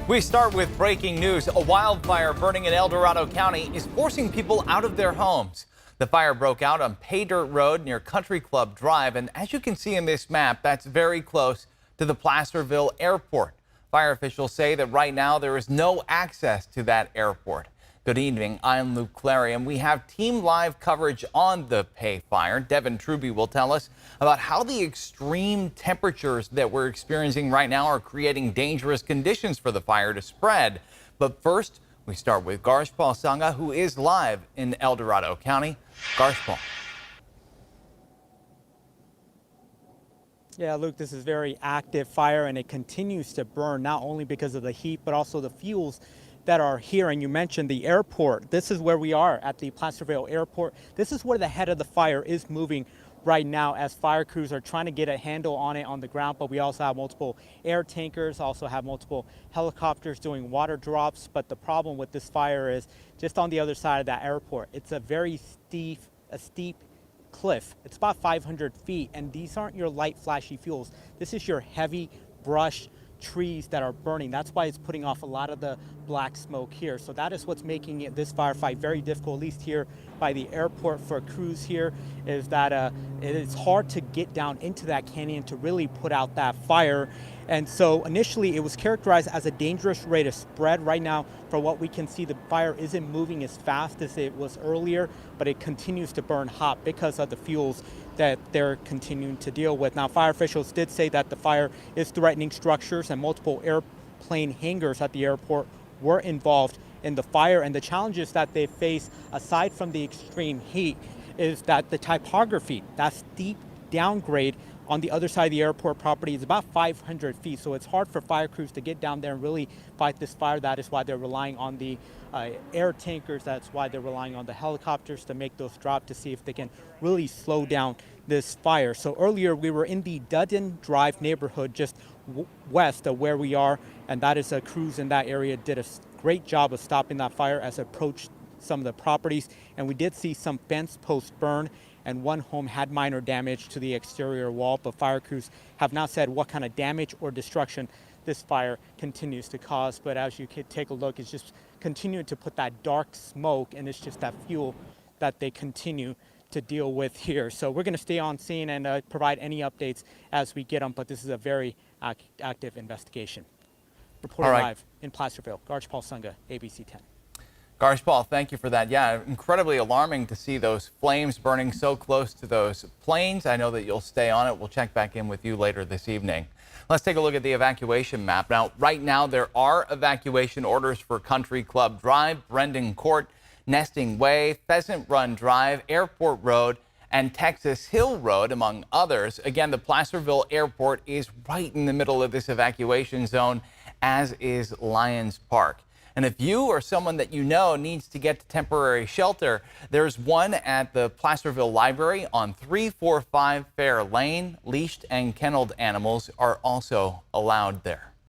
We start with breaking news. A wildfire burning in Dorado County is forcing people out of their homes. The fire broke out on Pay Dirt Road near Country Club Drive, and as you can see in this map, that's very close to the Placerville Airport. Fire officials say that right now there is no access to that airport. Good evening, I'm Luke Clary, and we have team live coverage on the Pay Fire. Devin Truby will tell us about how the extreme temperatures that we're experiencing right now are creating dangerous conditions for the fire to spread. But first, we start with Garshpal Sangha, who is live in El Dorado County. Garshpal. Yeah, Luke, this is very active fire, and it continues to burn not only because of the heat, but also the fuels that are here. And you mentioned the airport. This is where we are at the Placerville Airport. This is where the head of the fire is moving right now as fire crews are trying to get a handle on it on the ground. But we also have multiple air tankers, also have multiple helicopters doing water drops. But the problem with this fire is just on the other side of that airport. It's a very steep cliff. It's about 500 feet, and these aren't your light flashy fuels. This is your heavy brush trees that are burning. That's why it's putting off a lot of the black smoke here. So that is what's making this firefight very difficult, at least here by the airport for crews here, is that it is hard to get down into that canyon to really put out that fire. And so initially it was characterized as a dangerous rate of spread. Right now, for what we can see, the fire isn't moving as fast as it was earlier, but it continues to burn hot because of the fuels that they're continuing to deal with. Now, fire officials did say that the fire is threatening structures, and multiple airplane hangars at the airport were involved in the fire. And the challenges that they face, aside from the extreme heat, is that the topography, that steep downgrade on the other side of the airport property is about 500 feet. So it's hard for fire crews to get down there and really fight this fire. That is why they're relying on the air tankers. That's why they're relying on the helicopters to make those drop to see if they can really slow down this fire. So earlier we were in the Dudden Drive neighborhood just west of where we are, and that is crews in that area did a great job of stopping that fire as it approached some of the properties. And we did see some fence posts burn, and one home had minor damage to the exterior wall, but fire crews have not said what kind of damage or destruction this fire continues to cause. But as you can take a look, it's just continuing to put that dark smoke, and it's just that fuel that they continue to deal with here. So we're going to stay on scene and provide any updates as we get them, but this is a very active investigation. Reporting live in Placerville, Garshpal Sangha, ABC 10. Garshpal, thank you for that. Yeah, incredibly alarming to see those flames burning so close to those planes. I know that you'll stay on it. We'll check back in with you later this evening. Let's take a look at the evacuation map. Now, right now, there are evacuation orders for Country Club Drive, Brendan Court, Nesting Way, Pheasant Run Drive, Airport Road, and Texas Hill Road, among others. Again, the Placerville Airport is right in the middle of this evacuation zone, as is Lions Park. And if you or someone that you know needs to get to temporary shelter, there's one at the Placerville Library on 345 Fair Lane. Leashed and kenneled animals are also allowed there.